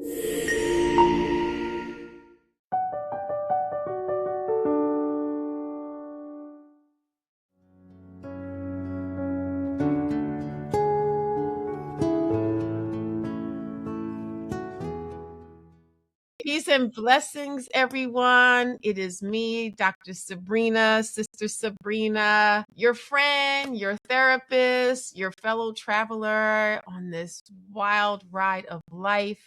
Peace and blessings, everyone. It is me, Dr. Sabrina, Sister Sabrina, your friend, your therapist, your fellow traveler on this wild ride of life.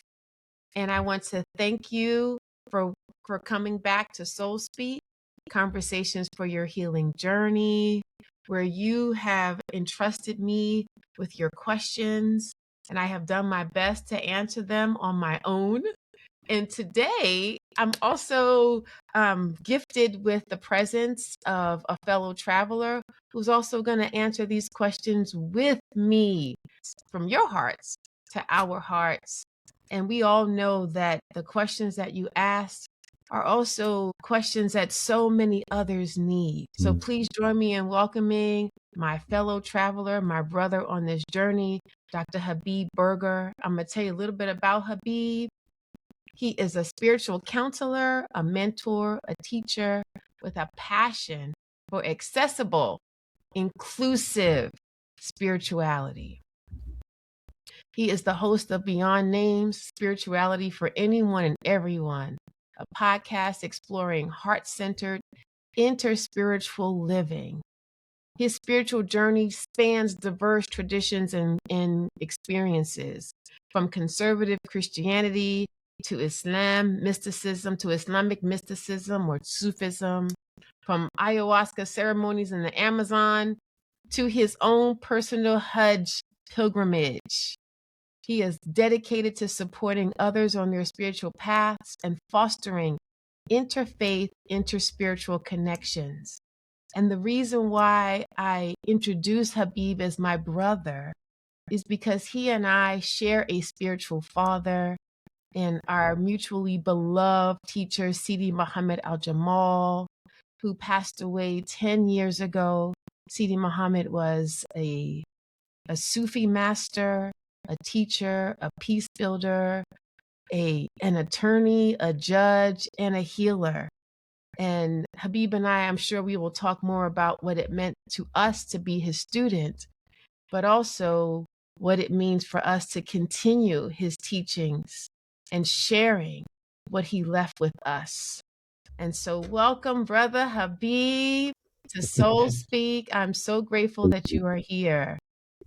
And I want to thank you for coming back to Soul Speak, Conversations for Your Healing Journey, where you have entrusted me with your questions, and I have done my best to answer them on my own. And today, I'm also gifted with the presence of a fellow traveler who's also going to answer these questions with me from your hearts to our hearts. And we all know that the questions that you ask are also questions that so many others need. So please join me in welcoming my fellow traveler, my brother on this journey, Dr. Habib Boerger. I'm going to tell you a little bit about Habib. He is a spiritual counselor, a mentor, a teacher with a passion for accessible, inclusive spirituality. He is the host of Beyond Names, Spirituality for Anyone and Everyone, a podcast exploring heart-centered, interspiritual living. His spiritual journey spans diverse traditions and experiences, from conservative Christianity to Islamic mysticism or Sufism, from ayahuasca ceremonies in the Amazon to his own personal Hajj pilgrimage. He is dedicated to supporting others on their spiritual paths and fostering interfaith, interspiritual connections. And the reason why I introduce Habib as my brother is because he and I share a spiritual father and our mutually beloved teacher, Sidi Muhammad Al-Jamal, who passed away 10 years ago. Sidi Muhammad was a Sufi master, a teacher, a peace builder, an attorney, a judge, and a healer. And Habib and I'm sure we will talk more about what it meant to us to be his student, but also what it means for us to continue his teachings and sharing what he left with us. And so welcome, Brother Habib, to Soul Speak. I'm so grateful that you are here.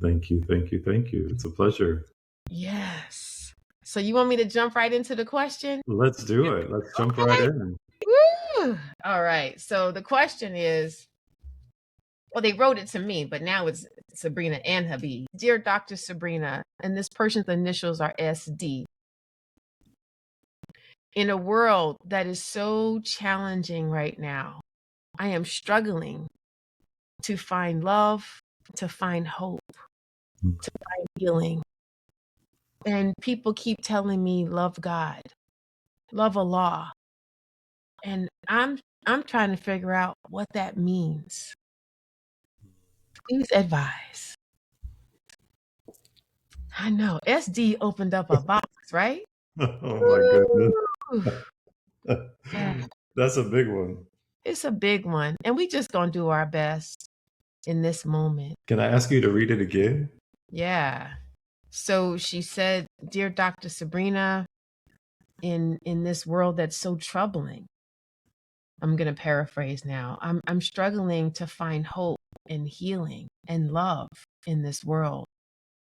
Thank you. It's a pleasure. Yes. So you want me to jump right into the question? Let's do it. Let's jump right in. Woo! All right. So the question is, well, they wrote it to me, but now it's Sabrina and Habib. Dear Dr. Sabrina, and this person's initials are SD. In a world that is so challenging right now, I am struggling to find love, to find hope, to find healing. And people keep telling me, love God, love Allah. And I'm trying to figure out what that means. Please advise. I know. SD opened up a box, right? Oh my goodness. Yeah. That's a big one. It's a big one. And we just gonna do our best in this moment. Can I ask you to read it again? Yeah. So she said, Dear Dr. Sabrina, in this world that's so troubling, I'm gonna paraphrase now. I'm struggling to find hope and healing and love in this world.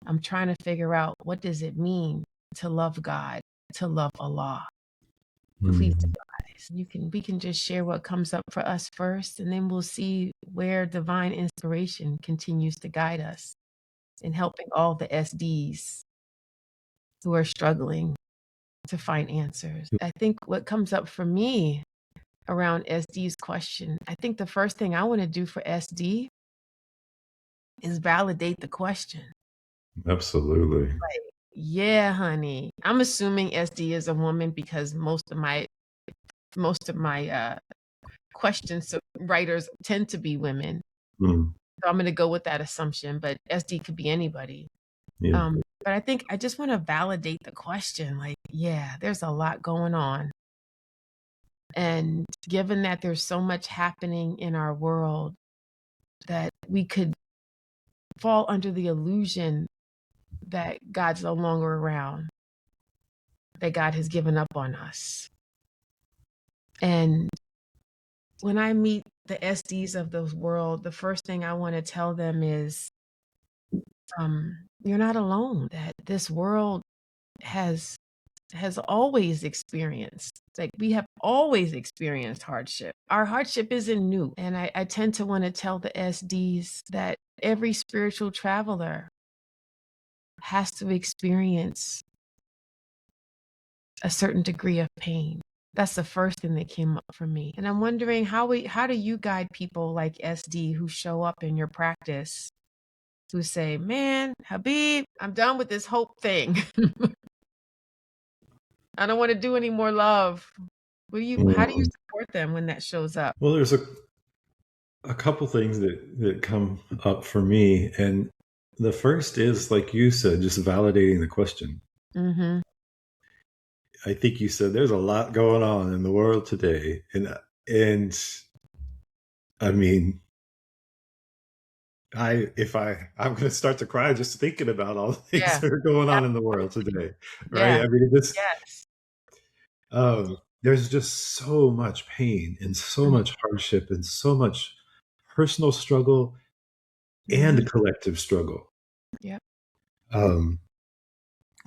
I'm trying to figure out, what does it mean to love God, to love Allah? Please advise. We can just share what comes up for us first, and then we'll see where divine inspiration continues to guide us in helping all the SDs who are struggling to find answers. I think what comes up for me around SD's question, I think the first thing I want to do for SD is validate the question. Absolutely. Like, yeah, honey. I'm assuming SD is a woman because most of my questions writers tend to be women. So I'm going to go with that assumption, but SD could be anybody. Yeah. But I think I just want to validate the question. Like, yeah, there's a lot going on. And given that there's so much happening in our world, that we could fall under the illusion that God's no longer around, that God has given up on us. And when I meet the SDs of the world, the first thing I want to tell them is, you're not alone, that this world has always experienced, like we have always experienced hardship. Our hardship isn't new. And I tend to want to tell the SDs that every spiritual traveler has to experience a certain degree of pain. That's the first thing that came up for me. And I'm wondering how do you guide people like SD who show up in your practice who say, man, Habib, I'm done with this hope thing. I don't want to do any more love. How do you support them when that shows up? Well, there's a couple things that come up for me. And the first is, like you said, just validating the question. Mm-hmm. I think you said there's a lot going on in the world today. And I mean, I'm going to start to cry just thinking about all the things Yeah. that are going on in the world today, right? Yeah. I mean, Yes. there's just so much pain and so much hardship and so much personal struggle and collective struggle. Yep. Um,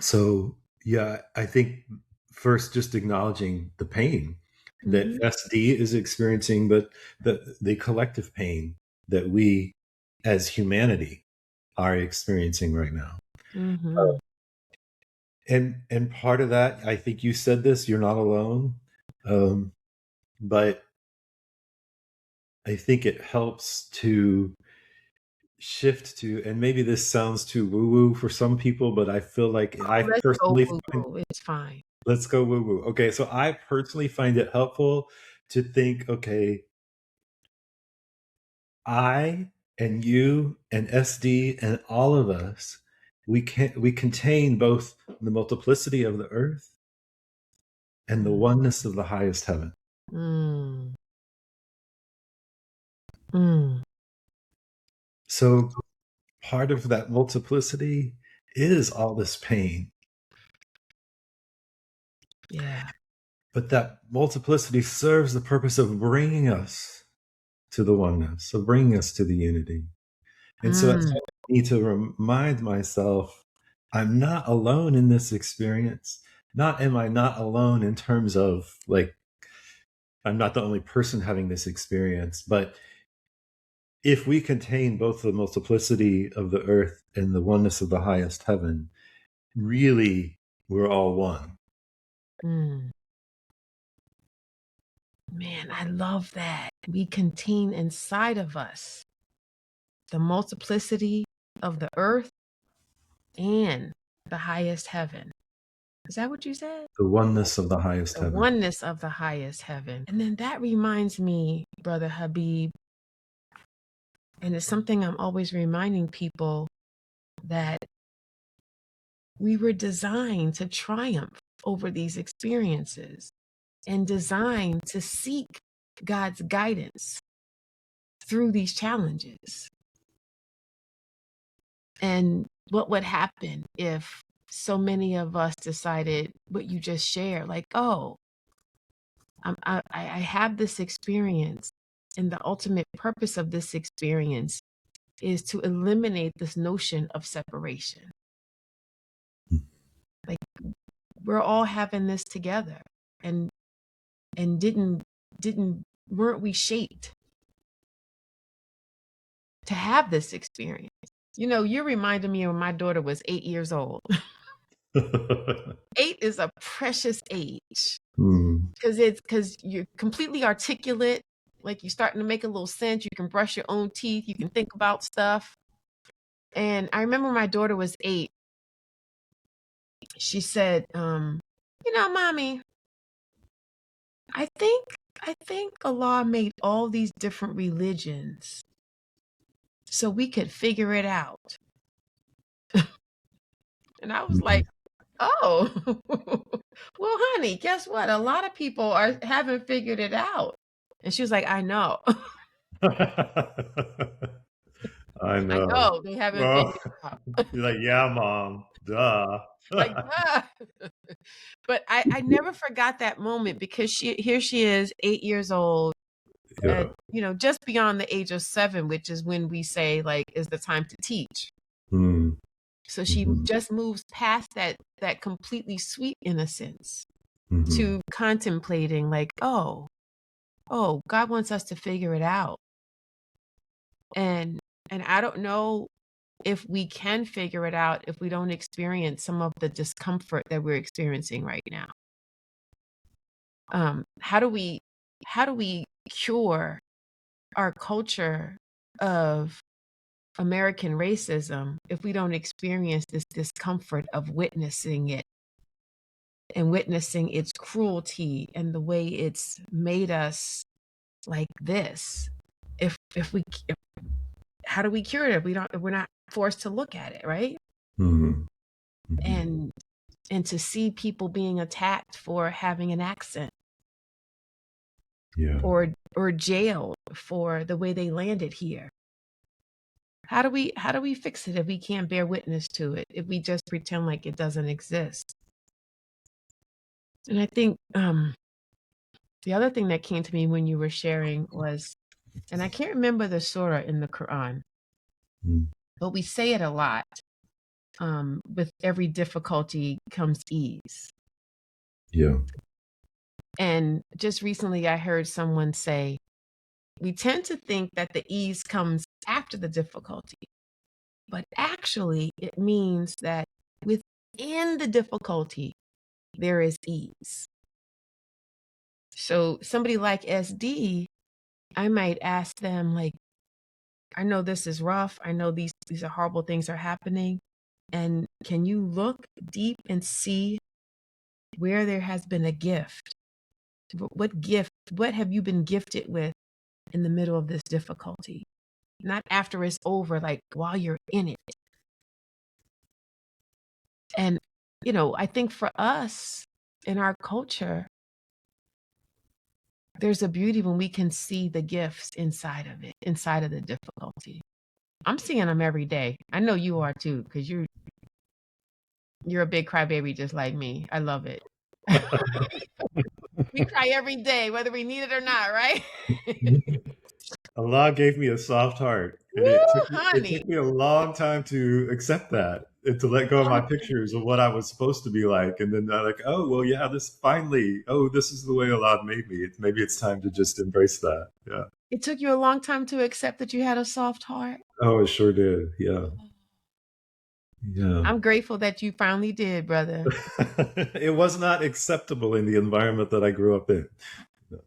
so yeah, I think first just acknowledging the pain that SD is experiencing, but the collective pain that we as humanity are experiencing right now. Mm-hmm. And part of that, I think you said this, you're not alone. But I think it helps to shift to, and maybe this sounds too woo-woo for some people, but I feel like I Let's go personally find, woo-woo. It's fine. let's go woo-woo. Okay, so I personally find it helpful to think, okay, I and you and SD and all of us, we contain both the multiplicity of the earth and the oneness of the highest heaven. Mm. Mm. So part of that multiplicity is all this pain. Yeah. But that multiplicity serves the purpose of bringing us to the oneness, of bringing us to the unity. And so that's Mm. why I need to remind myself, I'm not alone in this experience. Not am I not alone in terms of like, I'm not the only person having this experience, but if we contain both the multiplicity of the earth and the oneness of the highest heaven, really, we're all one. Mm. Man, I love that. We contain inside of us the multiplicity of the earth and the highest heaven. Is that what you said? The oneness of the highest The heaven. oneness of the highest heaven. And then that reminds me, Brother Habib, and it's something I'm always reminding people, that we were designed to triumph over these experiences and designed to seek God's guidance through these challenges. And what would happen if so many of us decided what you just shared, like, oh, I have this experience, and the ultimate purpose of this experience is to eliminate this notion of separation. Like, we're all having this together, and didn't weren't we shaped to have this experience? You know, you reminded me when my daughter was 8 years old. 8 is a precious age because you're completely articulate, like you're starting to make a little sense. You can brush your own teeth, you can think about stuff. And I remember my daughter was 8. She said, mommy, I think Allah made all these different religions so we could figure it out. And I was Mhm. like, oh, well, honey, guess what? A lot of people haven't figured it out. And she was like, I know. I I know. know they haven't Oh, figured it out. you're like, yeah, mom, duh. Like, duh. But I never forgot that moment because she is 8 years old, Yeah. just beyond the age of 7, which is when we say like is the time to teach. Mm. So she Mhm. just moves past that completely sweet innocence Mhm. to contemplating like, oh, God wants us to figure it out. And I don't know if we can figure it out if we don't experience some of the discomfort that we're experiencing right now. How do we cure our culture of American racism if we don't experience this discomfort of witnessing it and witnessing its cruelty and the way it's made us like this? If how do we cure it if we're not forced to look at it, right? Mhm. Mhm. And to see people being attacked for having an accent Yeah. or jailed for the way they landed here. How do we fix it if we can't bear witness to it, if we just pretend like it doesn't exist? And I think the other thing that came to me when you were sharing was, and I can't remember the surah in the Quran, Mm. but we say it a lot. With every difficulty comes ease. Yeah. And just recently I heard someone say, we tend to think that the ease comes after the difficulty, but actually it means that within the difficulty, there is ease. So somebody like SD, I might ask them, like, I know this is rough. I know these are horrible things are happening. And can you look deep and see where there has been a gift? What gift, what have you been gifted with in the middle of this difficulty? Not after it's over, like while you're in it. And, I think for us in our culture, there's a beauty when we can see the gifts inside of it, inside of the difficulty. I'm seeing them every day. I know you are too, because you're a big crybaby just like me. I love it. We cry every day, whether we need it or not, right? Allah gave me a soft heart, and it Woo, took me, it honey. took me a long time to accept that and to let go of my pictures of what I was supposed to be like. And then I'm like, oh well, yeah, this is the way Allah made me. Maybe it's time to just embrace that. Yeah. It took you a long time to accept that you had a soft heart. Oh, it sure did. Yeah. Yeah. I'm grateful that you finally did, brother. It was not acceptable in the environment that I grew up in. So,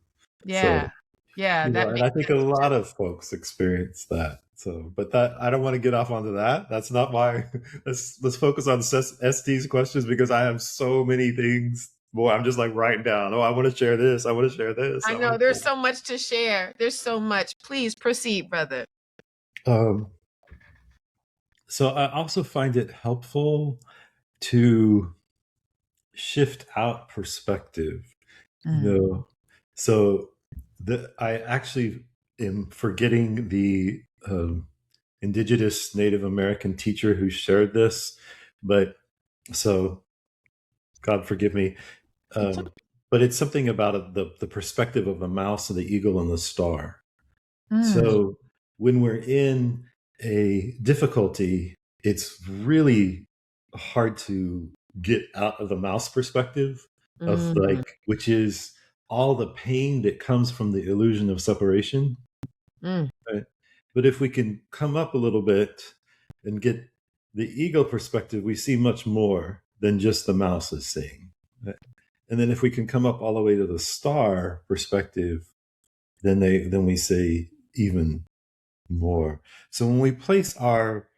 Yeah. Yeah, that and I makes think a sense lot too. of folks experience that. So, but that I don't want to get off onto that. That's not why. Let's focus on SD's questions because I have so many things. Boy, I'm just like writing down. Oh, I want to share this. I want to share this. I I want know to there's share. so much to share. There's so much. Please proceed, brother. Um, so I also find it helpful to shift out perspective. You Mm. know, so I actually am forgetting the indigenous Native American teacher who shared this, but so God forgive me. It's Um, but it's something about the perspective of the mouse and the eagle and the star. mm, So when we're in a difficulty, it's really hard to get out of the mouse perspective of mm, like, which is all the pain that comes from the illusion of separation. mm, Right? But if we can come up a little bit and get the ego perspective, we see much more than just the mouse is seeing. Right? And then if we can come up all the way to the star perspective, then we see even more. So when we place our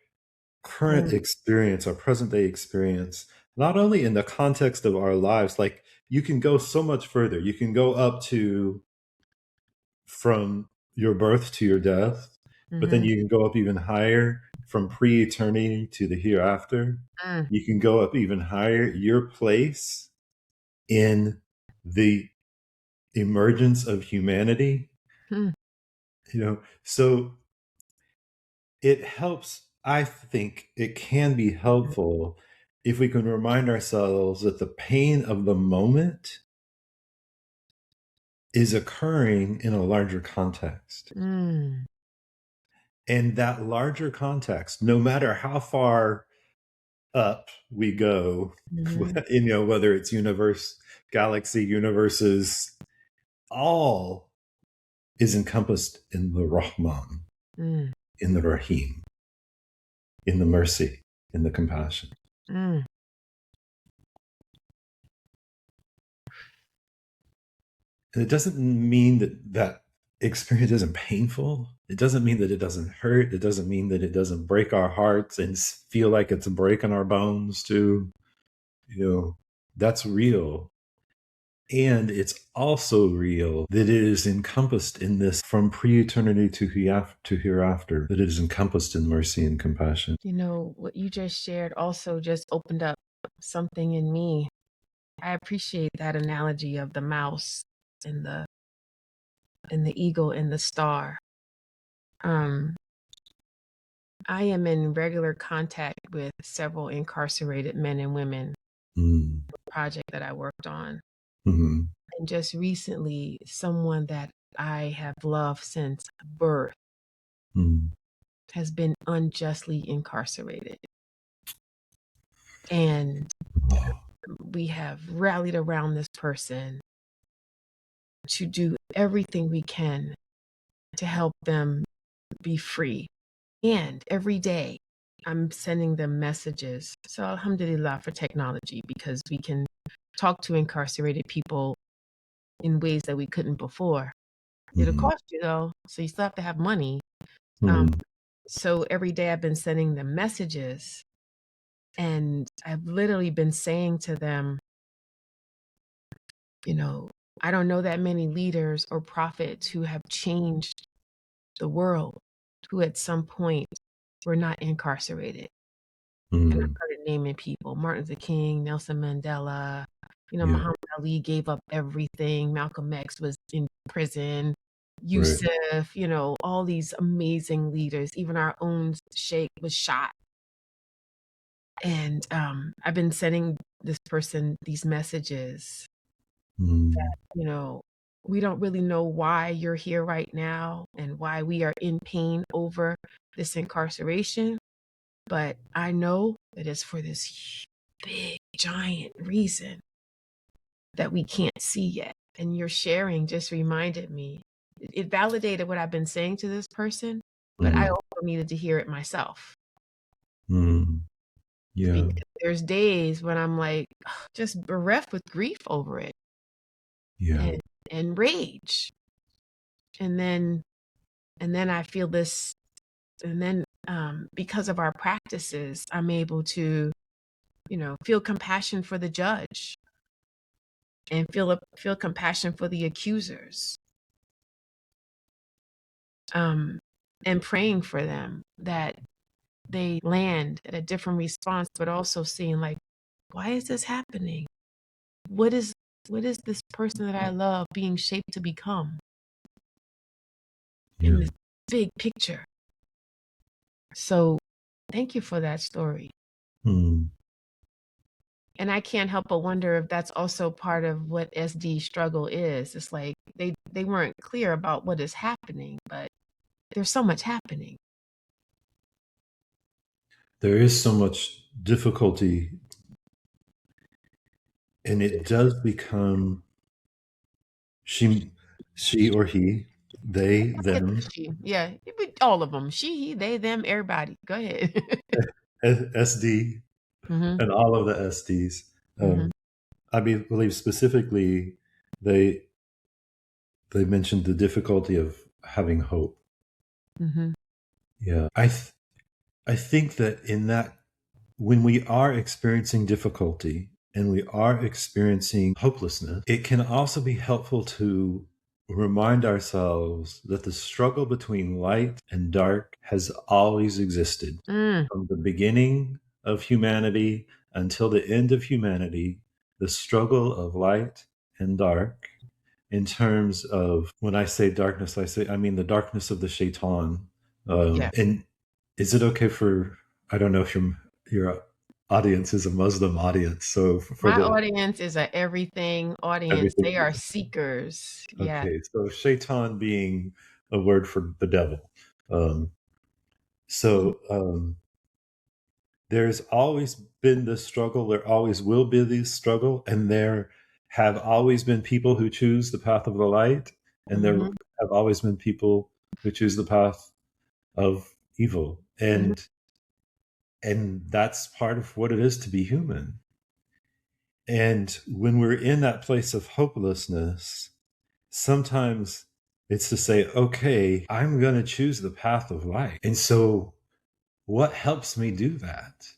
current mm, experience, our present day experience, not only in the context of our lives, like you can go so much further. You can go up to from your birth to your death, but then mhm, you can go up even higher from pre-eternity to the hereafter, Mm, you can go up even higher. Your place in the emergence of humanity, mm, so it helps. I think it can be helpful if we can remind ourselves that the pain of the moment is occurring in a larger context. mm, And that larger context, no matter how far up we go, mhm, whether it's universe, galaxy, universes, all is encompassed in the Rahman, mm, in the Rahim, in the mercy, in the compassion. mm. And it doesn't mean that that experience isn't painful. It doesn't mean that it doesn't hurt. It doesn't mean that it doesn't break our hearts and feel like it's breaking our bones too. That's real. And it's also real that it is encompassed in this from pre-eternity to hereafter, that it is encompassed in mercy and compassion. What you just shared also just opened up something in me. I appreciate that analogy of the mouse and the eagle and the star. Um, I am in regular contact with several incarcerated men and women, Mm. project that I worked on. Mm-hmm. And just recently, someone that I have loved since birth Mm. has been unjustly incarcerated. And Oh. we have rallied around this person to do everything we can to help them be free. And every day, I'm sending them messages. So, alhamdulillah for technology, because we can talk to incarcerated people in ways that we couldn't before. It'll Mm-hmm. cost you though, so you still have to have money. Um, Mm. so every day I've been sending them messages, and I've literally been saying to them, you know, I don't know that many leaders or prophets who have changed the world, who at some point were not incarcerated. And I Mm. started naming people: Martin Luther King, Nelson Mandela, Yeah. Muhammad Ali gave up everything. Malcolm X was in prison. Right. Yusuf, all these amazing leaders. Even our own Sheikh was shot. And I've been sending this person these messages Mm. that, we don't really know why you're here right now and why we are in pain over this incarceration. But I know that it's for this big, giant reason that we can't see yet. And your sharing just reminded me. It validated what I've been saying to this person, but I Mm. also needed to hear it myself. Mm. Yeah. Because there's days when I'm like just bereft with grief over it Yeah. and rage. And then I feel this, and then because of our practices, I'm able to, feel compassion for the judge and feel compassion for the accusers, um, and praying for them that they land at a different response, but also seeing like, why is this happening? What is this person that I love being shaped to become in Yeah. this big picture? So thank you for that story. Mm. And I can't help but wonder if that's also part of what SD struggle is. It's like they weren't clear about what is happening, but there's so much happening. There is so much difficulty, and it does become she or he, they, It's them, she. Yeah, all of them. She, he, they, them, everybody. Go ahead. SD, Mhm. and all of the SDs. Mhm. I believe specifically they they mentioned the difficulty of having hope. Mhm. Yeah, I think that in that, when we are experiencing difficulty and we are experiencing hopelessness, it can also be helpful to remind ourselves that the struggle between light and dark has always existed. Mm. From the beginning of humanity until the end of humanity, the struggle of light and dark, in terms of, when I say darkness, I mean the darkness of the shaitan. Yeah. And is it okay for, I don't know if your audience is a Muslim audience, so for My the audience is a everything audience. everything. They are seekers. Yeah. Okay, so shaitan being a word for the devil. Um, Mm-hmm. so there's always been this struggle. There always will be this struggle, and there have always been people who choose the path of the light, and there Mm-hmm. have always been people who choose the path of evil, Mm-hmm. and that's part of what it is to be human. And when we're in that place of hopelessness, sometimes it's to say, okay, I'm going to choose the path of light. And so, what helps me do that?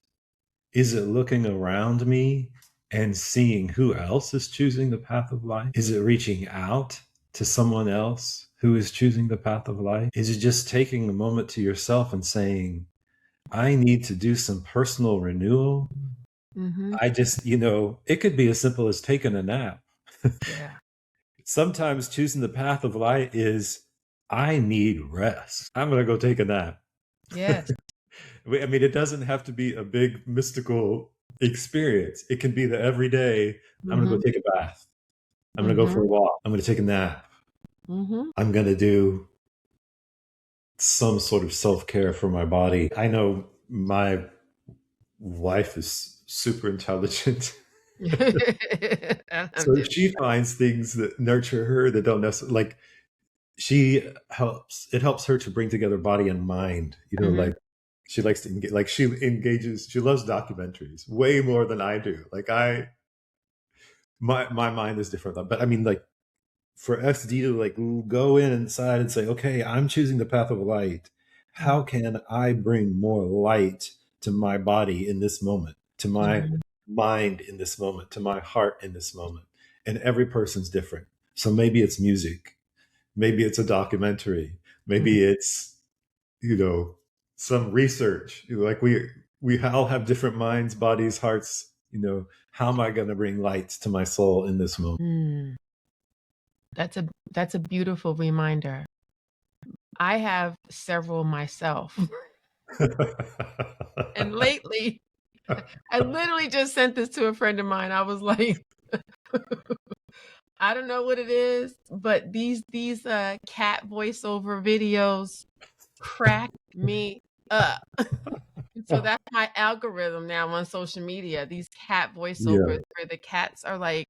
Is it looking around me and seeing who else is choosing the path of light? Is it reaching out to someone else who is choosing the path of light? Is it just taking a moment to yourself and saying, I need to do some personal renewal? Mm-hmm. I just, it could be as simple as taking a nap. Yeah. Sometimes choosing the path of light is, I need rest. I'm going to go take a nap. Yes. I mean, it doesn't have to be a big mystical experience. It can be the everyday, I'm going to Mm-hmm. go take a bath. I'm going to go Mm-hmm. for a walk. I'm going to take a nap. Mm-hmm. I'm going to do some sort of self care for my body. I know my wife is super intelligent. So Alhamdulillah. she finds things that nurture her that don't necessarily, like, it helps her to bring together body and mind, Mm-hmm. like she likes to engage, like she loves documentaries way more than I do. Like my mind is different, but I mean, like, for SD to like go in inside and say, okay, I'm choosing the path of light. How can I bring more light to my body in this moment, to my Mm-hmm. mind in this moment, to my heart in this moment? And every person's different. So maybe it's music, maybe it's a documentary, maybe it's, you know, some research. Like we all have different minds, bodies, hearts. How am I going to bring light to my soul in this moment? Mm. That's a beautiful reminder. I have several myself. And lately, I literally just sent this to a friend of mine. I was like, I don't know what it is, but these cat voiceover videos crack me up. And so that's my algorithm now on social media. These cat Yeah. voiceovers where the cats are like,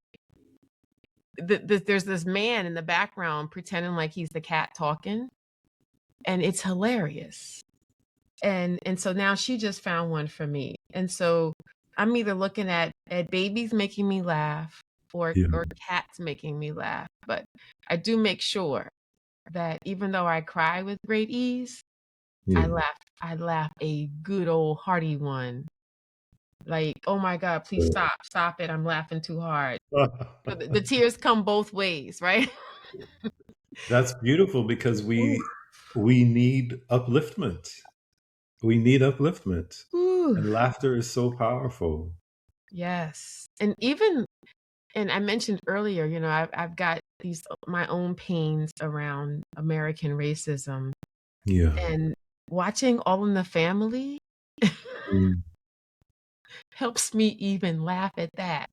there's this man in the background pretending like he's the cat talking, and it's hilarious. And so now she just found one for me, and so I'm either looking at babies making me laugh, Yeah. or cats making me laugh. But I do make sure that even though I cry with great ease, Yeah. I laugh a good old hearty one. Like, oh my God, please So, stop it, I'm laughing too hard. So the tears come both ways, right? that's beautiful because Ooh. we need upliftment. We need upliftment. Ooh. And laughter is so powerful. Yes. And I mentioned earlier, I've got these my own pains around American racism, Yeah. and watching All in the Family Mm. helps me even laugh at that.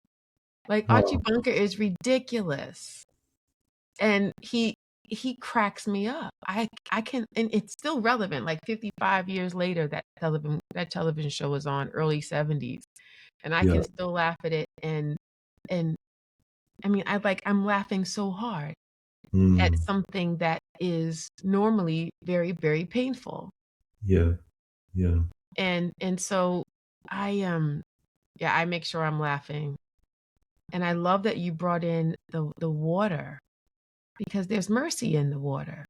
Like, Archie Oh, Bunker is ridiculous, and he cracks me up. I can, and it's still relevant. Like 55 years later, that television show was on, early 70s, and I yeah. can still laugh at it. And I mean, I'm laughing so hard at Mm. something that is normally very, very painful. Yeah. Yeah. And so yeah, I make sure I'm laughing. And I love that you brought in the water, because there's mercy in the water.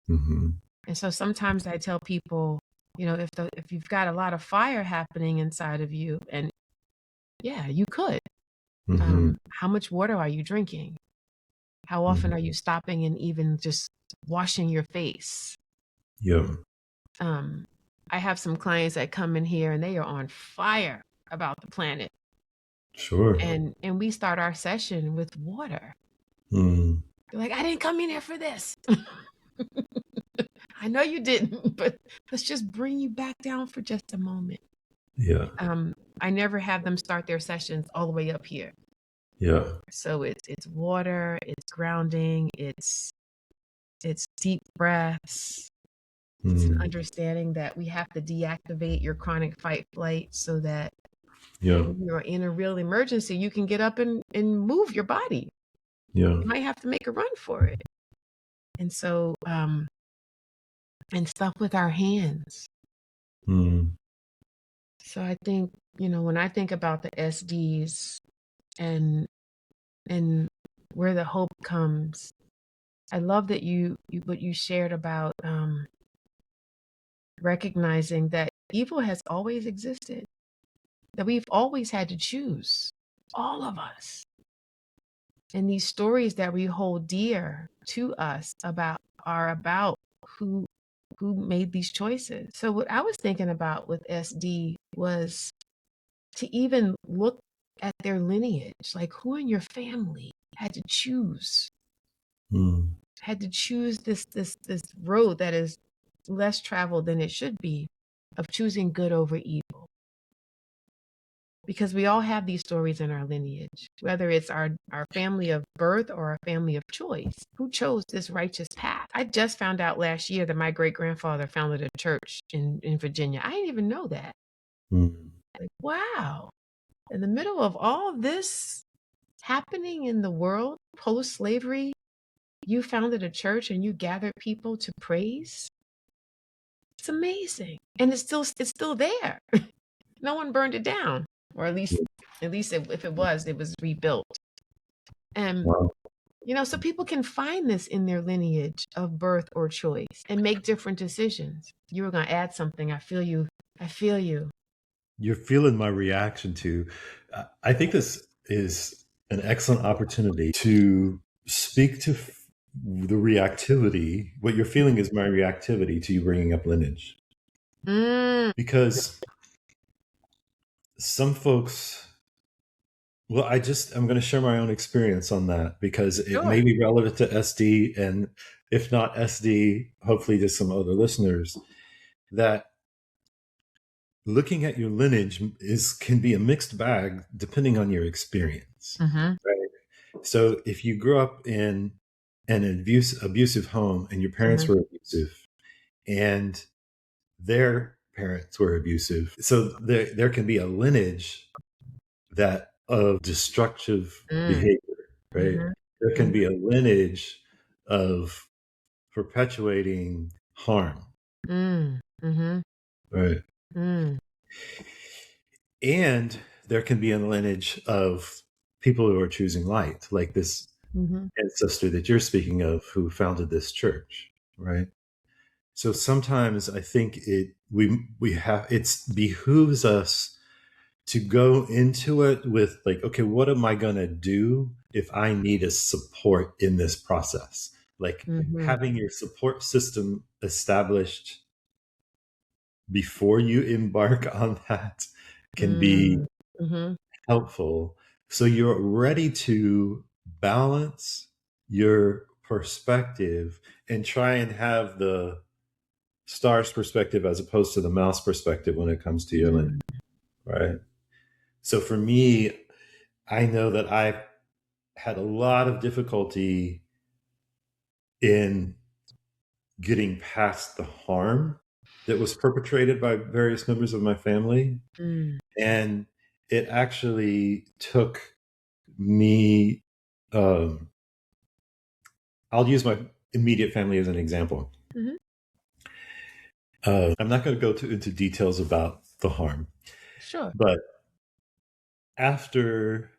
Hmm. And so sometimes I tell people, if you've got a lot of fire happening inside of you, and yeah, you could. Hmm. How much water are you drinking? How often are you stopping and even just washing your face? Yeah. I have some clients that come in here and they are on fire about the planet. Sure. And we start our session with water. Mm. They're like, I didn't come in here for this. I know you didn't, but let's just bring you back down for just a moment. Yeah. I never have them start their sessions all the way up here. Yeah. So it's water, it's grounding, it's deep breaths. It's an Mm. understanding that we have to deactivate your chronic fight flight so that Yeah. when you're in a real emergency, you can get up and move your body. Yeah. You might have to make a run for it. And so, and stuff with our hands. Mm. So I think, when I think about the SDs and where the hope comes, I love that you what you shared about recognizing that evil has always existed, that we've always had to choose, all of us. And these stories that we hold dear to us are about who made these choices. So what I was thinking about with SD was to even look at their lineage, like who in your family had to choose, Mm. this road that is less traveled than it should be, of choosing good over evil. Because we all have these stories in our lineage, whether it's our family of birth or our family of choice. Who chose this righteous path? I just found out last year that my great grandfather founded a church in Virginia. I didn't even know that. Mm. Like, wow. In the middle of all this happening in the world post slavery, you founded a church and you gathered people to praise. It's amazing. And it's still there. No one burned it down, or at least if it was, it was rebuilt. And Wow. so people can find this in their lineage of birth or choice and make different decisions. You were going to add something. I feel you. I feel you. You're feeling my reaction to. I think this is an excellent opportunity to speak to the reactivity. What you're feeling is my reactivity to you bringing up lineage. Because some folks, well, I'm going to share my own experience on that because it Sure. may be relevant to SD, and if not SD, hopefully to some other listeners, that looking at your lineage can be a mixed bag depending on your experience. Mm-hmm. Right? So if you grew up in an abusive home and your parents Mm-hmm. were abusive and their parents were abusive, so there can be a lineage that of destructive Mm-hmm. behavior, right? There can Mm-hmm. be a lineage of perpetuating harm, Mm-hmm. right? Mm-hmm. And there can be a lineage of people who are choosing light, like this Mm-hmm. ancestor that you're speaking of who founded this church, right? So sometimes I think it behooves us to go into it with like, okay, what am I going to do if I need a support in this process? Like Mm-hmm. having your support system established before you embark on that can be Mm-hmm. helpful. So you're ready to balance your perspective and try and have the star's perspective as opposed to the mouse perspective when it comes to your lineage, right? So for me, I know that I've had a lot of difficulty in getting past the harm that was perpetrated by various members of my family. Mm-hmm. And it actually took me, I'll use my immediate family as an example. Mm-hmm. I'm not going to go into details about the harm, Sure. but after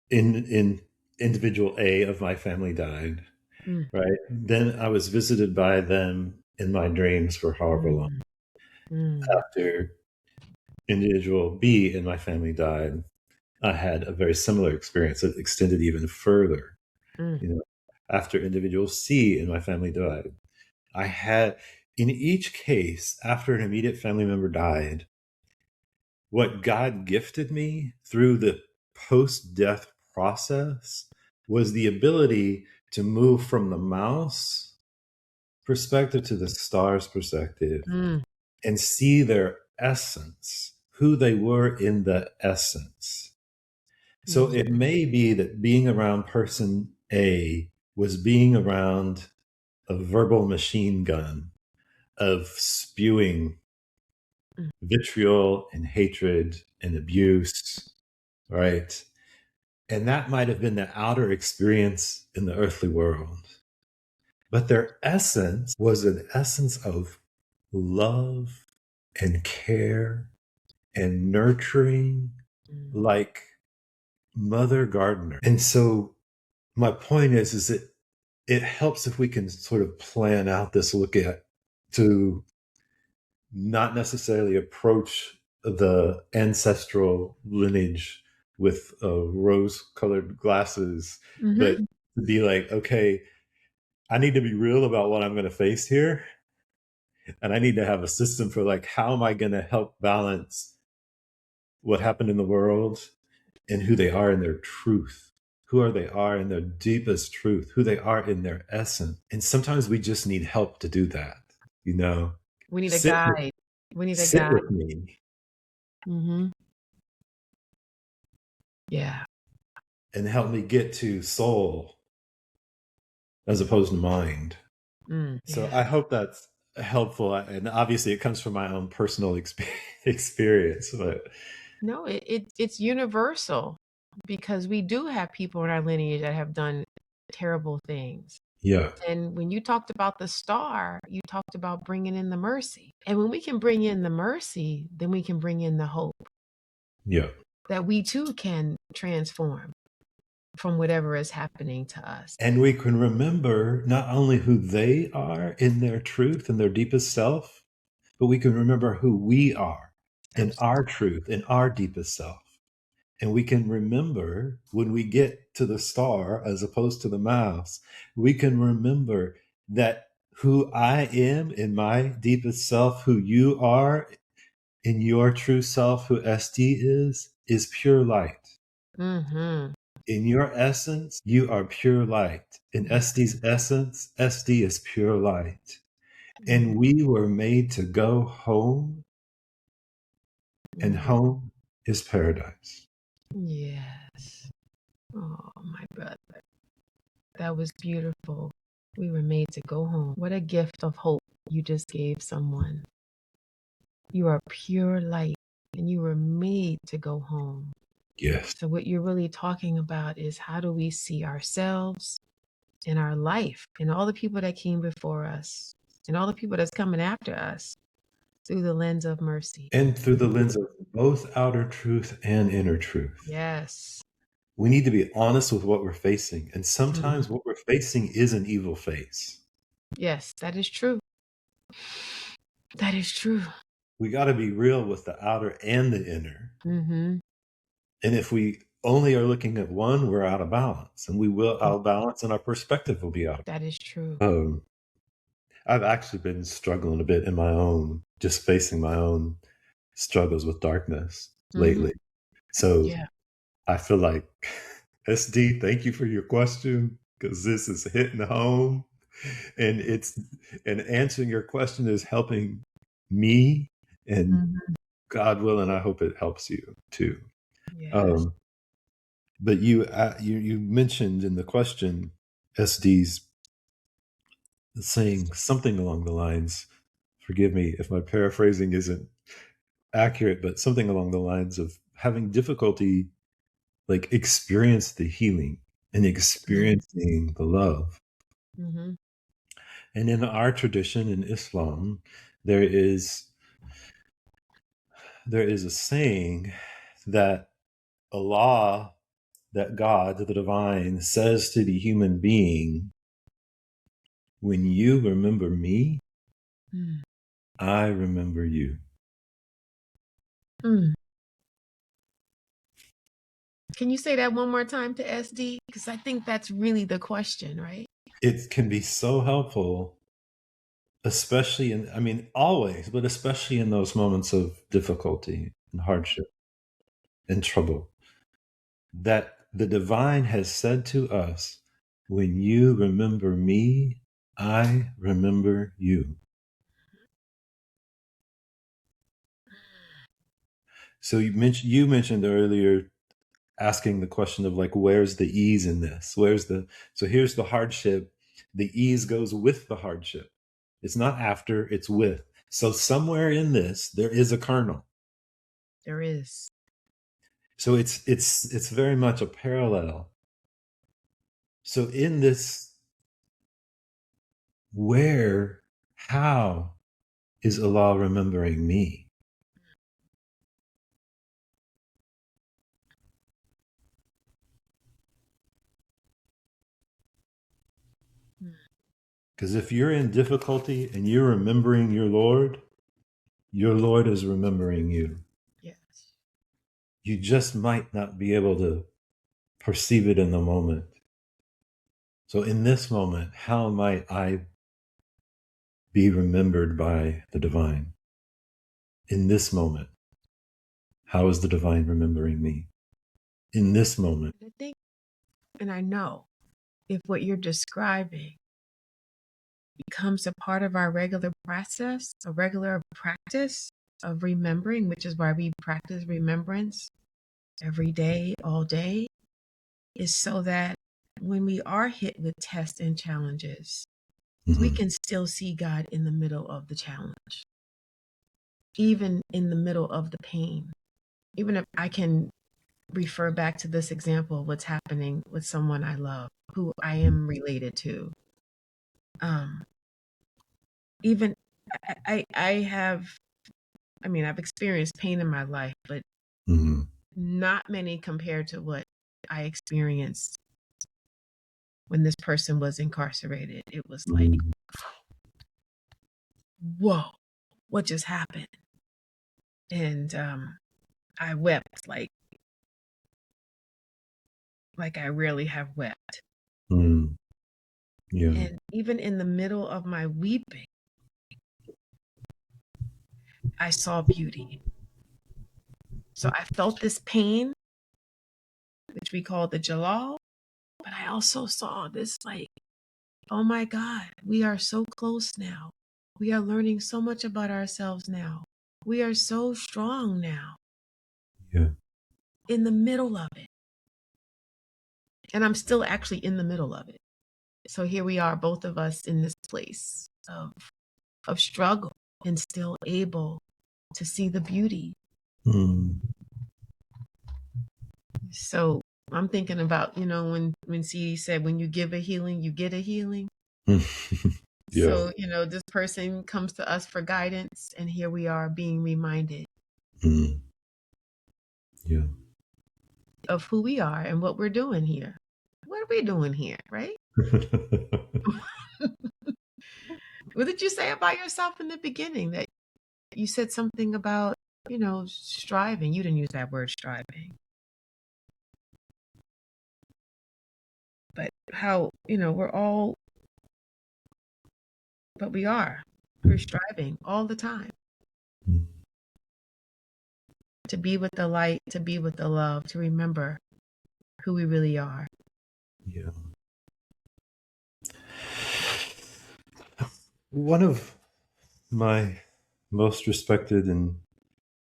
in individual A of my family died, right? Then I was visited by them in my dreams for however long. Mm-hmm. After individual B in my family died, I had a very similar experience that extended even further. Mm. You know, after individual C in my family died, I had, in each case, after an immediate family member died, what God gifted me through the post-death process was the ability to move from the mouse perspective to the stars perspective Mm. and see their essence, who they were in the essence. So Yeah. it may be that being around person A was being around a verbal machine gun of spewing Mm. vitriol and hatred and abuse, right? And that might have been the outer experience in the earthly world. But their essence was an essence of love and care and nurturing, Mm. like Mother Gardener. And so my point is that it helps if we can sort of plan out this look at to not necessarily approach the ancestral lineage with rose colored glasses, but Mm-hmm. to be like, okay, I need to be real about what I'm going to face here. And I need to have a system for like, how am I going to help balance what happened in the world and who they are in their truth? Who are they are in their deepest truth, who they are in their essence. And sometimes we just need help to do that, you know? We need a Sit with, guide. We need a sit guide. with me Mm-hmm. Yeah. and help me get to soul as opposed to mind. So Yeah. I hope that's helpful. And obviously, it comes from my own personal experience. But No, it's universal because we do have people in our lineage that have done terrible things. yeah, And when you talked about the star, you talked about bringing in the mercy. And when we can bring in the mercy, then we can bring in the hope yeah. that we too can transform from whatever is happening to us. And we can remember not only who they are in their truth and their deepest self, but we can remember who we are in our Absolutely. truth, in our deepest self. And we can remember when we get to the star as opposed to the mouse, we can remember that who I am in my deepest self, who you are in your true self, who SD is pure light. Mm-hmm. In your essence, you are pure light. In Yeah. SD's essence, SD is pure light. Yeah. And we were made to go home, and Mm. home is paradise. Yes. Oh, my brother. That was beautiful. We were made to go home. What a gift of hope you just gave someone. You are pure light and you were made to go home. Yes. So, what you're really talking about is how do we see ourselves and our life and all the people that came before us and all the people that's coming after us through the lens of mercy. And through the lens of both outer truth and inner truth. Yes. We need to be honest with what we're facing. And Mhm. sometimes what we're facing is an evil face. Yes, that is true. That is true. We got to be real with the outer and the inner. Mm-hmm. And if we only are looking at one, we're out of balance. And we will out of balance, and our perspective will be out. That is true. I've actually been struggling a bit in my own, just facing my own struggles with darkness Mm-hmm. lately. So Yeah. I feel like, SD, thank you for your question, because this is hitting home. And answering your question is helping me, and Mm-hmm. God willing, I hope it helps you too. Yes. Um, but you mentioned in the question, SD's saying something along the lines, forgive me if my paraphrasing isn't accurate, but something along the lines of having difficulty like experience the healing and experiencing the love. Mm-hmm. And in our tradition in Islam, there is there is a saying that Allah, that God, the divine, says to the human being, when you remember me, Mm. I remember you. Mm. Can you say that one more time to SD? Because I think that's really the question, right? It can be so helpful, especially in, I mean, always, but especially in those moments of difficulty and hardship and trouble, that the divine has said to us, when you remember me, I remember you. So you mentioned earlier asking the question of like, where's the ease in this? So here's the hardship. The ease goes with the hardship. It's not after, it's with. So somewhere in this, there is a kernel. There is. So it's very much a parallel. So in this, where, how is Allah remembering me? Mm. Because if you're in difficulty and you're remembering your Lord is remembering you. Yes. You just might not be able to perceive it in the moment. So in this moment, how might I be remembered by the divine? In this moment, how is the divine remembering me? In this moment. I think, and I know, if what you're describing becomes a part of our regular process, a regular practice of remembering, which is why we practice remembrance every day, all day, is so that when we are hit with tests and challenges, we Mm-hmm. can still see God in the middle of the challenge, even in the middle of the pain. Even if I can refer back to this example of what's happening with someone I love, who I am related to. Um, even I have, I mean, I've experienced pain in my life, but Mm-hmm. not many compared to what I experienced when this person was incarcerated. It was like, Mm-hmm. whoa, what just happened? And I wept like I rarely have wept. Mm-hmm. Yeah. And even in the middle of my weeping, I saw beauty. So I felt this pain, which we call the jalal, but I also saw this like, oh my God, we are so close now. We are learning so much about ourselves now. We are so strong now Yeah. in the middle of it. And I'm still actually in the middle of it. So here we are, both of us in this place of struggle and still able to see the beauty. Mm. So I'm thinking about, when C said, when you give a healing, you get a healing. Yeah. So, this person comes to us for guidance, and here we are being reminded Mm. Yeah. of who we are and what we're doing here. What are we doing here, right? What did you say about yourself in the beginning? That you said something about, striving. You didn't use that word striving. But how, we are. We're striving all the time Mm. to be with the light, to be with the love, to remember who we really are. Yeah. One of my most respected and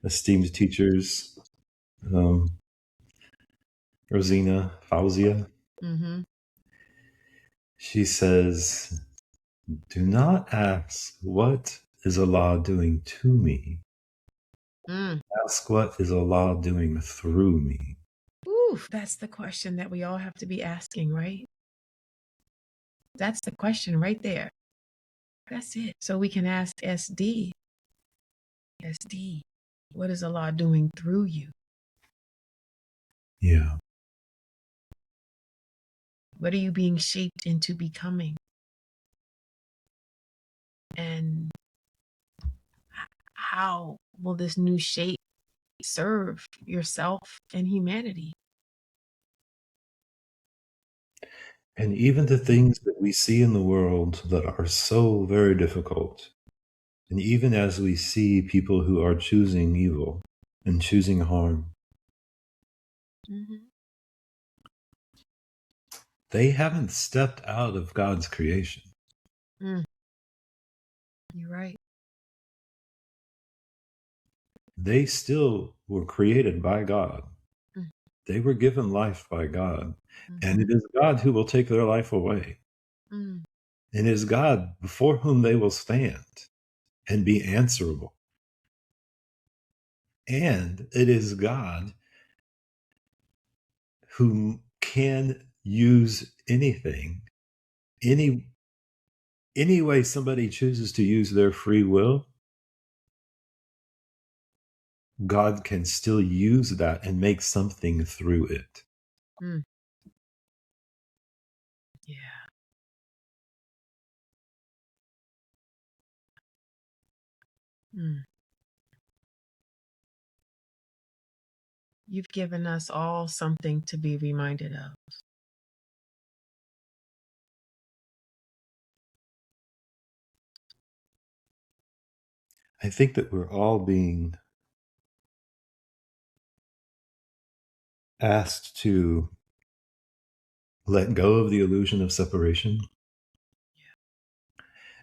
esteemed teachers, um, Rosina Fauzia, Mm-hmm. she says, do not ask, what is Allah doing to me? Mm. Ask, what is Allah doing through me? Ooh, that's the question that we all have to be asking, right? That's the question right there. That's it. So we can ask SD, what is Allah doing through you? Yeah. What are you being shaped into becoming? And how will this new shape serve yourself and humanity? And even the things that we see in the world that are so very difficult, and even as we see people who are choosing evil and choosing harm, Mm-hmm. they haven't stepped out of God's creation. Mm. You're right. They still were created by God. Mm. They were given life by God. And Mm-hmm. it is God who will take their life away. Mm. And it is God before whom they will stand and be answerable. And it is God who can use anything, any way somebody chooses to use their free will, God can still use that and make something through it. Mm. Yeah. Mm. You've given us all something to be reminded of. I think that we're all being asked to let go of the illusion of separation.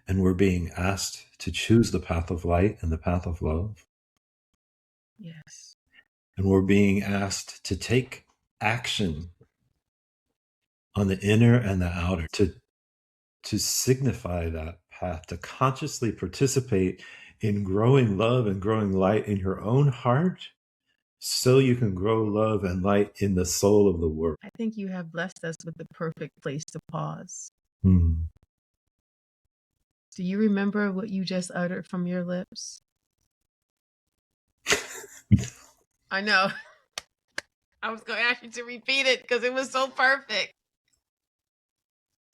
And we're being asked to choose the path of light and the path of love. Yes. And we're being asked to take action on the inner and the outer, to signify that path, to consciously participate in growing love and growing light in your own heart, so you can grow love and light in the soul of the world. I think you have blessed us with the perfect place to pause. Hmm. Do you remember what you just uttered from your lips? I know. I was going to ask you to repeat it because it was so perfect.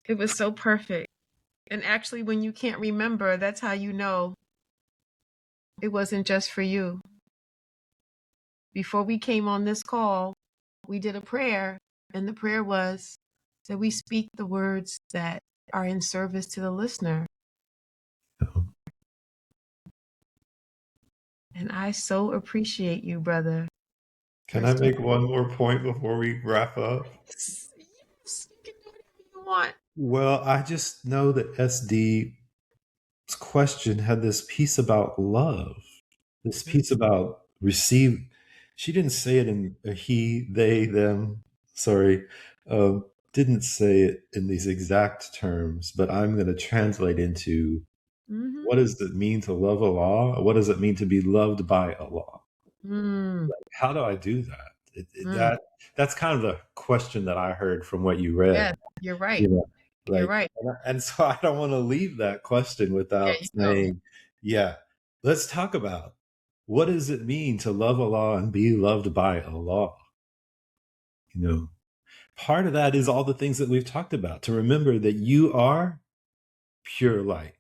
It was so perfect. And actually, when you can't remember, that's how you know it wasn't just for you. Before we came on this call, we did a prayer, and the prayer was that we speak the words that are in service to the listener. And I so appreciate you, brother. Can I make one more point before we wrap up? Yes, yes, you can do whatever you want. Well, I just know that SD's question had this piece about love, this piece about receive. She didn't say it in a he, they, them. Sorry, didn't say it in these exact terms, but I'm going to translate into Mm-hmm. what does it mean to love Allah? What does it mean to be loved by Allah? Mm. How do I do that? Mm. That's kind of the question that I heard from what you read. Yes, you're right. You know, You're like, right. and so I don't want to leave that question There without you go. saying, yeah, let's talk about what does it mean to love Allah and be loved by Allah? You know, part of that is all the things that we've talked about, to remember that you are pure light,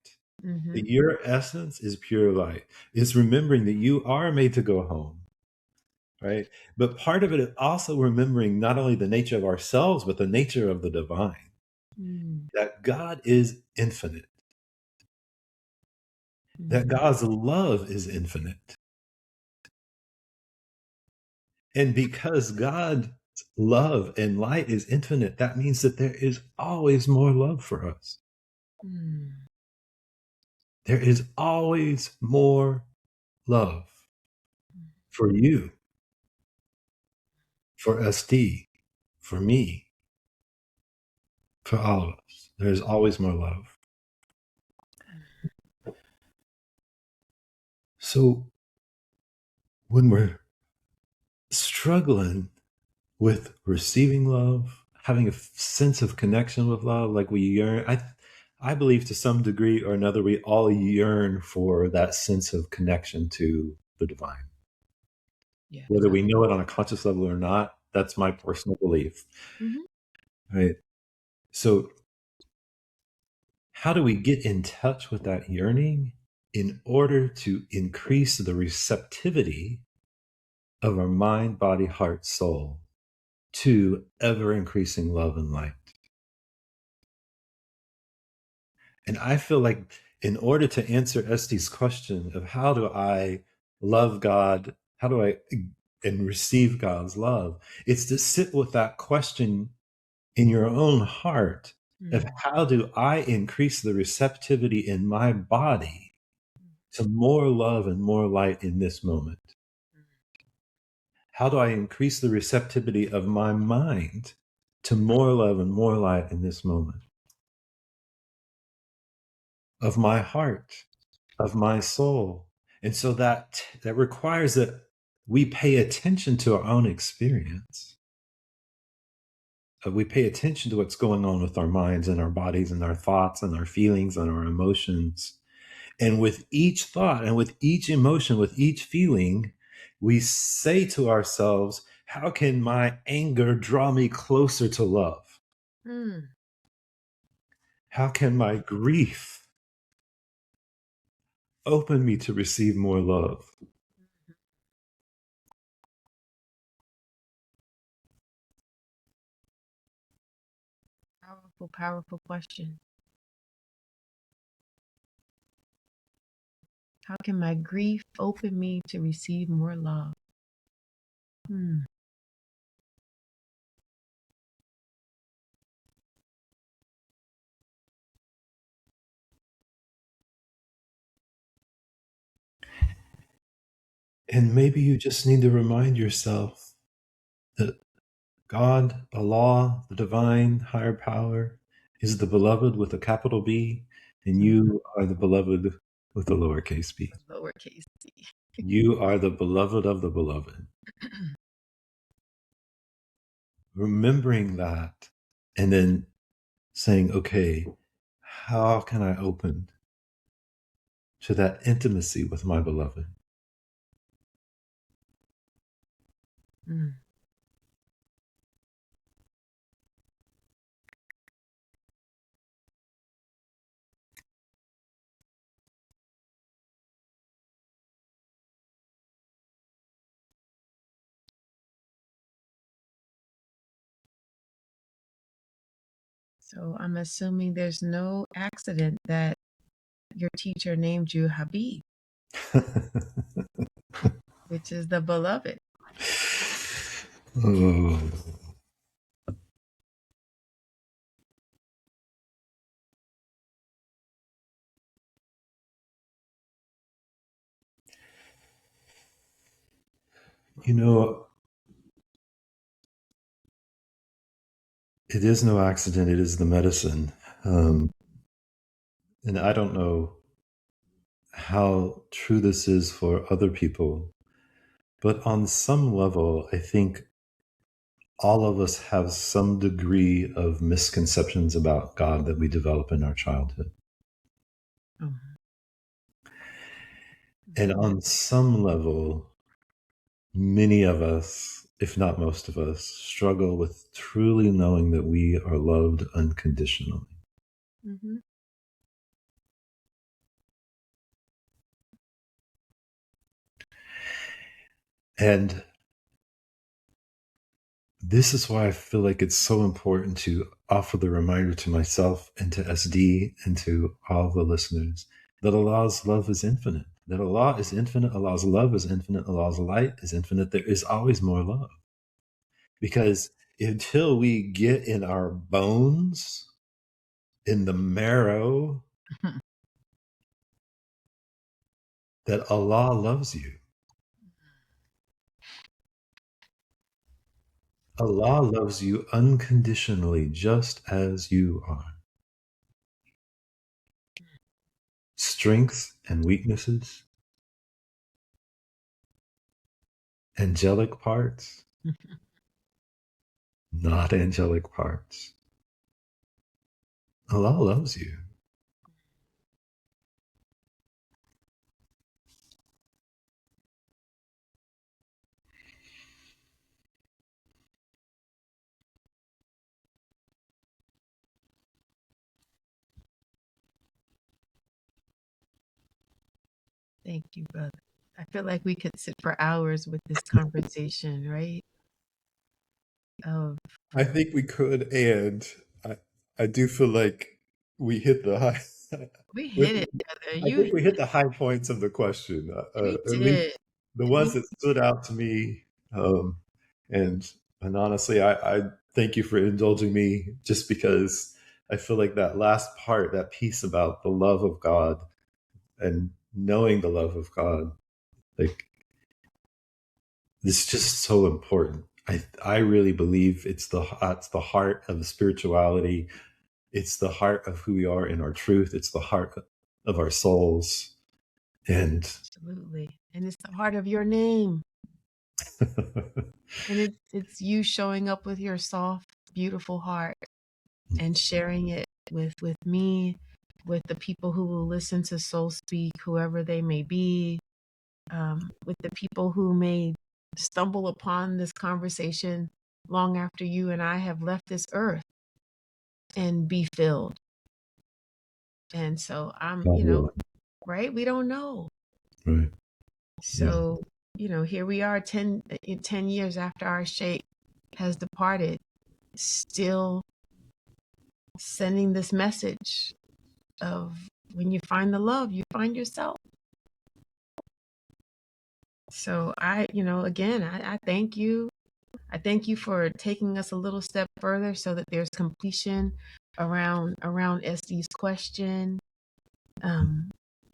Mm-hmm. that your essence is pure light. It's remembering that you are made to go home, right? But part of it is also remembering not only the nature of ourselves, but the nature of the divine, Mm. that God is infinite, that Mm. God's love is infinite. And because God's love and light is infinite, that means that there is always more love for us. Mm. There is always more love for you, for SD, for me, for all of us. There's always more love. So when we're struggling with receiving love, having a sense of connection with love, like we yearn, I believe to some degree or another, we all yearn for that sense of connection to the divine. Yes. Whether we know it on a conscious level or not, that's my personal belief. Mm-hmm. Right. So how do we get in touch with that yearning in order to increase the receptivity of our mind, body, heart, soul to ever increasing love and light? And I feel like in order to answer Estee's question of how do I love God, how do I and receive God's love, it's to sit with that question in your own heart of how do I increase the receptivity in my body to more love and more light in this moment? How do I increase the receptivity of my mind to more love and more light in this moment? Of my heart, of my soul. And so that requires that we pay attention to our own experience. We pay attention to what's going on with our minds and our bodies and our thoughts and our feelings and our emotions. And with each thought and with each emotion, with each feeling, we say to ourselves, how can my anger draw me closer to love? How can my grief open me to receive more love? Powerful, powerful question. How can my grief open me to receive more love? And maybe you just need to remind yourself that God, Allah, the divine higher power, is the beloved with a capital B, and you are the beloved with a lowercase b. Lowercase c. You are the beloved of the beloved. Remembering that and then saying, okay, how can I open to that intimacy with my beloved? So I'm assuming there's no accident that your teacher named you Habib, which is the beloved. Oh. You know, it is no accident, it is the medicine. And I don't know how true this is for other people, but on some level, I think all of us have some degree of misconceptions about God that we develop in our childhood. And on some level, many of us, if not most of us, struggle with truly knowing that we are loved unconditionally. And this is why I feel like it's so important to offer the reminder to myself and to SD and to all the listeners that Allah's love is infinite, that Allah is infinite, Allah's love is infinite, Allah's light is infinite. There is always more love. Because until we get in our bones, in the marrow, that Allah loves you. Allah loves you unconditionally, just as you are. Strengths and weaknesses, angelic parts, not angelic parts. Allah loves you. Thank you, brother. I feel like we could sit for hours with this conversation, right? I think we could, and I do feel like we hit the high We With, hit it together. I You think we hit the high points of the question, we at least did. the We ones that stood out to me. Um, and honestly, I thank you for indulging me, just because I feel like that last part, that piece about the love of God and knowing the love of God, like, it's just so important. I really believe it's the heart of the spirituality. It's the heart of who we are in our truth. It's the heart of our souls. And absolutely. And it's the heart of your name. And it's you showing up with your soft, beautiful heart and sharing it with me, with the people who will listen to Soul Speak, whoever they may be, with the people who may stumble upon this conversation long after you and I have left this earth and be filled. And so God willing. right? We don't know. Right. Yeah. So, here we are 10 years after our sheikh has departed, still sending this message of when you find the love, you find yourself. So again, I thank you. I thank you for taking us a little step further so that there's completion around SD's question.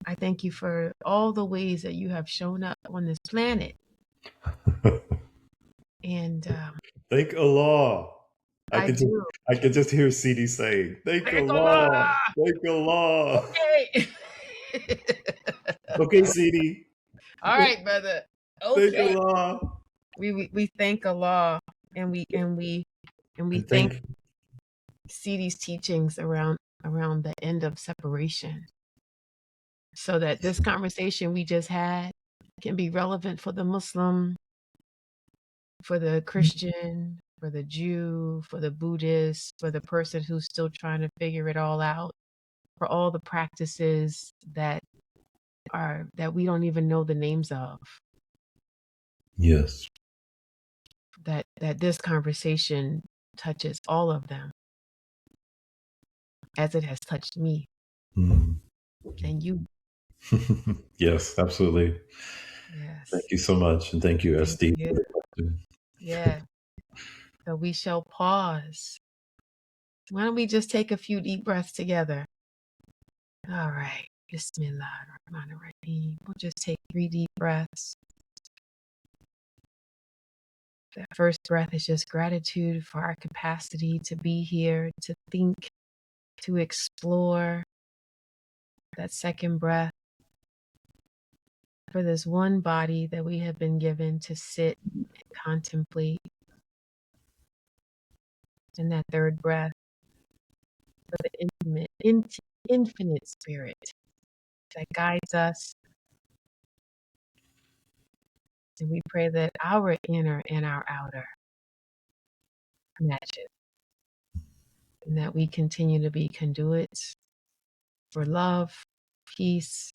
I thank you for all the ways that you have shown up on this planet. And Thank Allah. I I could just do. I could just hear CD saying, "Thank Thank Allah. Allah, thank Allah." Okay. Okay, CD. All right, brother. Thank Okay. Allah. We thank Allah, and we And thank thank see these teachings around the end of separation, so that this conversation we just had can be relevant for the Muslim, for the Christian, for the Jew, for the Buddhist, for the person who's still trying to figure it all out, for all the practices that we don't even know the names of, yes. that this conversation touches all of them as it has touched me Mm. and you. Yes, absolutely. Thank Yes. you so much, and thank you, Thank SD. you. Yeah. So we shall pause. Why don't we just take a few deep breaths together? All right. Bismillah ar-Rahman ar-Rahim. We'll just take 3 deep breaths. That first breath is just gratitude for our capacity to be here, to think, to explore. That second breath for this one body that we have been given to sit and contemplate. And that third breath for the infinite spirit that guides us. And we pray that our inner and our outer matches, and that we continue to be conduits for love, peace,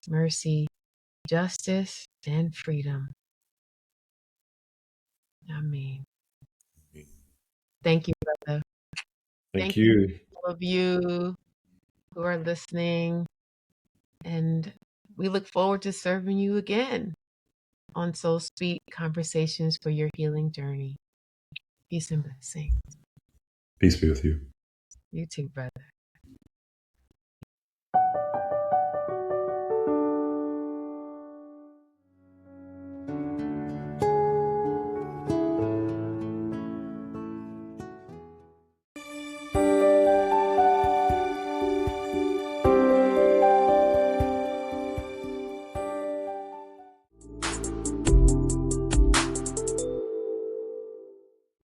mercy, justice, and freedom. Amen. Thank you, brother. Thank Thank you, you. all of you who are listening. And we look forward to serving you again on Soul Speak Conversations for Your Healing Journey. Peace and blessing. Peace be with you. You too, brother.